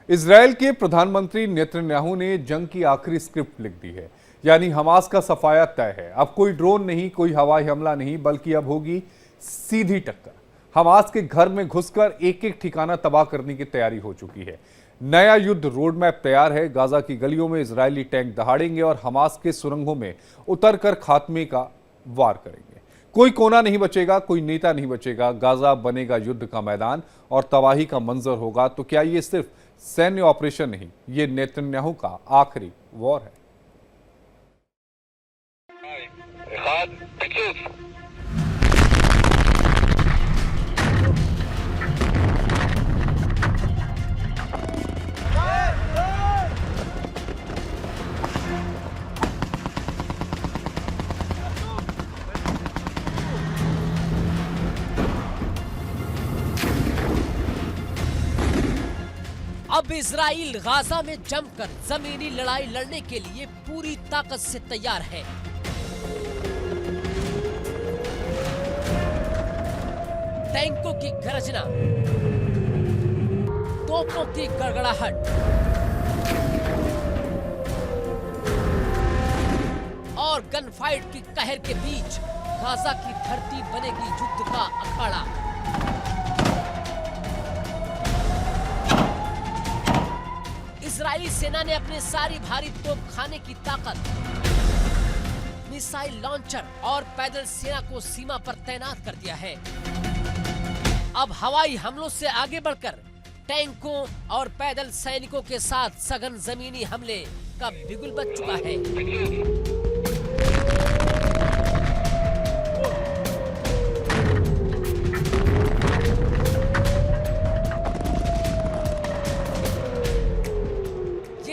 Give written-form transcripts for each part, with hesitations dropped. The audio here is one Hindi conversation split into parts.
इजरायल के प्रधानमंत्री नेतन्याहू ने जंग की आखिरी स्क्रिप्ट लिख दी है, यानी हमास का सफाया तय है। अब कोई ड्रोन नहीं, कोई हवाई हमला नहीं, बल्कि अब होगी सीधी टक्कर। हमास के घर में घुसकर एक एक ठिकाना तबाह करने की तैयारी हो चुकी है। नया युद्ध रोड मैप तैयार है। गाजा की गलियों में इजरायली टैंक दहाड़ेंगे और हमास के सुरंगों में उतरकर खात्मे का वार करेंगे। कोई कोना नहीं बचेगा, कोई नेता नहीं बचेगा। गाजा बनेगा युद्ध का मैदान और तबाही का मंजर होगा। तो क्या ये सिर्फ सैन्य ऑपरेशन नहीं, ये नेतन्याहू का आखिरी वॉर है। अब इजराइल गाजा में जमकर जमीनी लड़ाई लड़ने के लिए पूरी ताकत से तैयार है। टैंकों की गरजना, तोपों की गड़गड़ाहट और गन फाइट की कहर के बीच गाजा की धरती बनेगी युद्ध का अखाड़ा। इजरायली सेना ने अपने सारी भारी तोप खाने की ताकत, मिसाइल लॉन्चर और पैदल सेना को सीमा पर तैनात कर दिया है। अब हवाई हमलों से आगे बढ़कर टैंकों और पैदल सैनिकों के साथ सघन जमीनी हमले का बिगुल बज चुका है।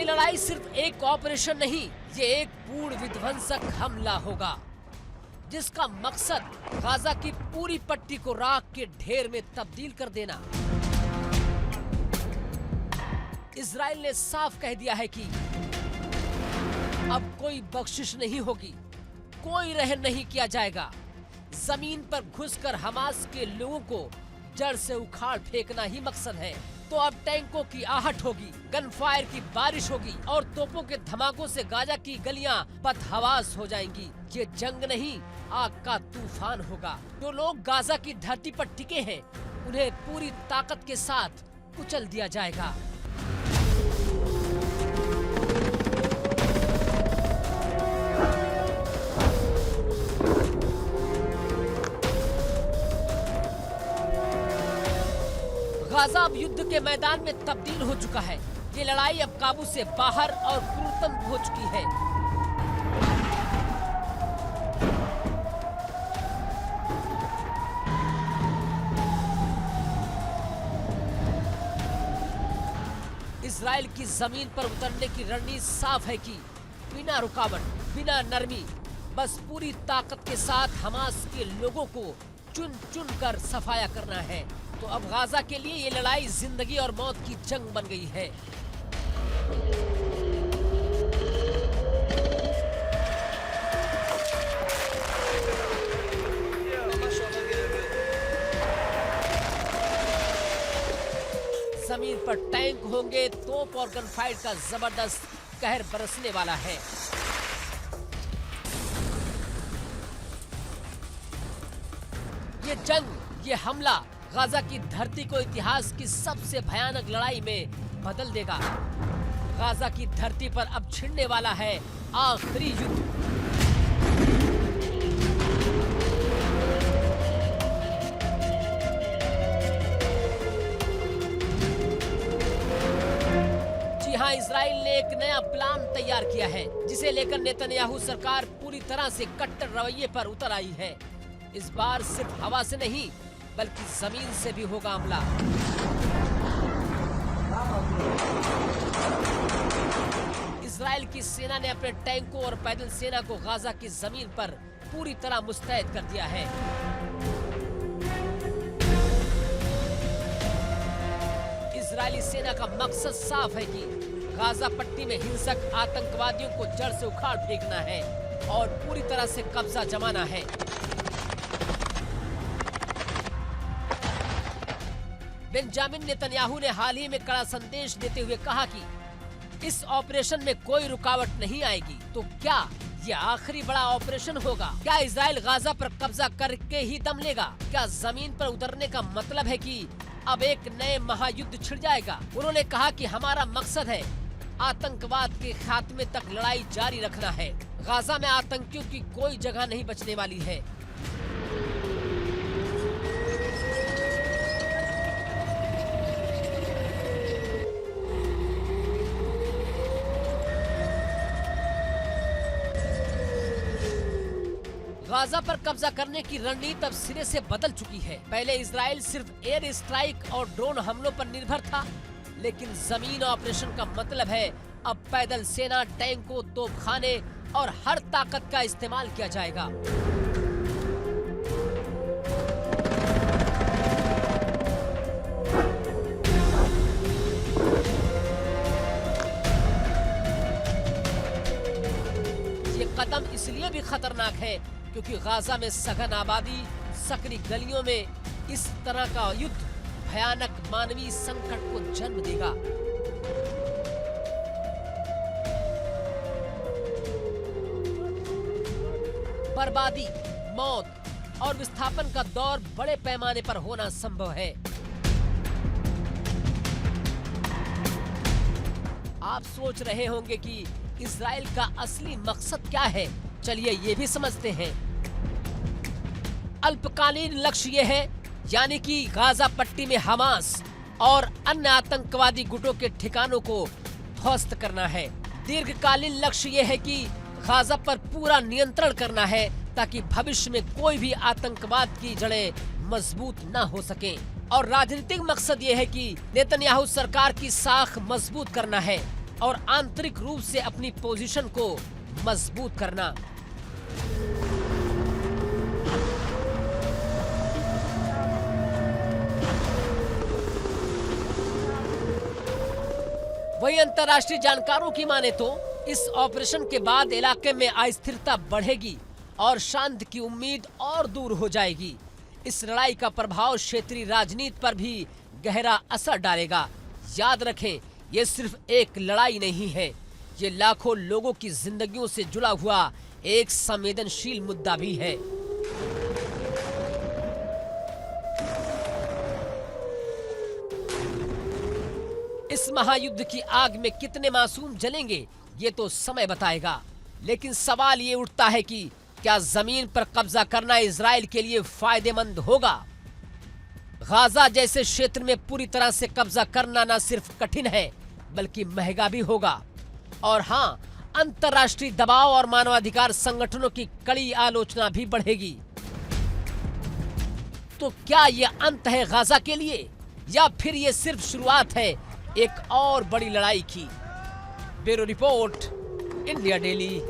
लड़ाई सिर्फ एक ऑपरेशन नहीं, ये एक पूर्ण विध्वंसक हमला होगा, जिसका मकसद गाजा की पूरी पट्टी को राख के ढेर में तब्दील कर देना। इजराइल ने साफ कह दिया है कि अब कोई बख्शिश नहीं होगी, कोई रहम नहीं किया जाएगा। जमीन पर घुसकर हमास के लोगों को जड़ से उखाड़ फेंकना ही मकसद है। तो अब टैंकों की आहट होगी, गन फायर की बारिश होगी और तोपों के धमाकों से गाजा की गलियां बदहवास हो जाएंगी। ये जंग नहीं, आग का तूफान होगा। जो लोग गाजा की धरती पर टिके हैं, उन्हें पूरी ताकत के साथ कुचल दिया जाएगा। गाजा अब युद्ध के मैदान में तब्दील हो चुका है। ये लड़ाई अब काबू से बाहर और क्रूरतम हो चुकी है। इजराइल की जमीन पर उतरने की रणनीति साफ है कि बिना रुकावट, बिना नरमी, बस पूरी ताकत के साथ हमास के लोगों को चुन चुन कर सफाया करना है। तो अब गाजा के लिए ये लड़ाई जिंदगी और मौत की जंग बन गई है। जमीन पर टैंक होंगे, तोप और गन फाइट का जबरदस्त कहर बरसने वाला है। ये जंग, ये हमला गाजा की धरती को इतिहास की सबसे भयानक लड़ाई में बदल देगा। गाजा की धरती पर अब छिड़ने वाला है आखिरी युद्ध। जी हां, इजराइल ने एक नया प्लान तैयार किया है, जिसे लेकर नेतन्याहू सरकार पूरी तरह से कट्टर रवैये पर उतर आई है। इस बार सिर्फ हवा से नहीं, बल्कि जमीन से भी होगा हमला। इजराइल की सेना ने अपने टैंकों और पैदल सेना को गाजा की जमीन पर पूरी तरह मुस्तैद कर दिया है। इजरायली सेना का मकसद साफ है कि गाजा पट्टी में हिंसक आतंकवादियों को जड़ से उखाड़ फेंकना है और पूरी तरह से कब्जा जमाना है। बेंजामिन नेतन्याहू ने हाल ही में कड़ा संदेश देते हुए कहा कि इस ऑपरेशन में कोई रुकावट नहीं आएगी। तो क्या ये आखिरी बड़ा ऑपरेशन होगा? क्या इजराइल गाजा पर कब्जा करके ही दम लेगा? क्या जमीन पर उतरने का मतलब है कि अब एक नए महायुद्ध छिड़ जाएगा? उन्होंने कहा कि हमारा मकसद है आतंकवाद के खात्मे तक लड़ाई जारी रखना है। गाजा में आतंकियों की कोई जगह नहीं बचने वाली है। गाजा पर कब्जा करने की रणनीति अब सिरे से बदल चुकी है। पहले इजराइल सिर्फ एयर स्ट्राइक और ड्रोन हमलों पर निर्भर था, लेकिन जमीन ऑपरेशन का मतलब है अब पैदल सेना, टैंकों, तोपखाने और हर ताकत का इस्तेमाल किया जाएगा। ये कदम इसलिए भी खतरनाक है क्योंकि गाजा में सघन आबादी, सकरी गलियों में इस तरह का युद्ध भयानक मानवीय संकट को जन्म देगा। बर्बादी, मौत और विस्थापन का दौर बड़े पैमाने पर होना संभव है। आप सोच रहे होंगे कि इजराइल का असली मकसद क्या है। चलिए ये भी समझते हैं। अल्पकालीन लक्ष्य ये है, यानी कि गाजा पट्टी में हमास और अन्य आतंकवादी गुटों के ठिकानों को ध्वस्त करना है। दीर्घकालीन लक्ष्य ये है कि गाजा पर पूरा नियंत्रण करना है ताकि भविष्य में कोई भी आतंकवाद की जड़ें मजबूत न हो सकें। और राजनीतिक मकसद ये है कि नेतन्याहू सरकार की साख मजबूत करना है और आंतरिक रूप से अपनी पोजीशन को मजबूत करना। वही अंतर्राष्ट्रीय जानकारों की माने तो इस ऑपरेशन के बाद इलाके में अस्थिरता बढ़ेगी और शांति की उम्मीद और दूर हो जाएगी। इस लड़ाई का प्रभाव क्षेत्रीय राजनीति पर भी गहरा असर डालेगा। याद रखें, ये सिर्फ एक लड़ाई नहीं है, ये लाखों लोगों की जिंदगियों से जुड़ा हुआ एक संवेदनशील मुद्दा भी है। इस महायुद्ध की आग में कितने मासूम जलेंगे ये तो समय बताएगा, लेकिन सवाल ये उठता है कि क्या जमीन पर कब्जा करना इजराइल के लिए फायदेमंद होगा? गाजा जैसे क्षेत्र में पूरी तरह से कब्जा करना न सिर्फ कठिन है बल्कि महंगा भी होगा। और हाँ, अंतर्राष्ट्रीय दबाव और मानवाधिकार संगठनों की कड़ी आलोचना भी बढ़ेगी। तो क्या ये अंत है गाजा के लिए, या फिर ये सिर्फ शुरुआत है एक और बड़ी लड़ाई की? Bureau report, India daily.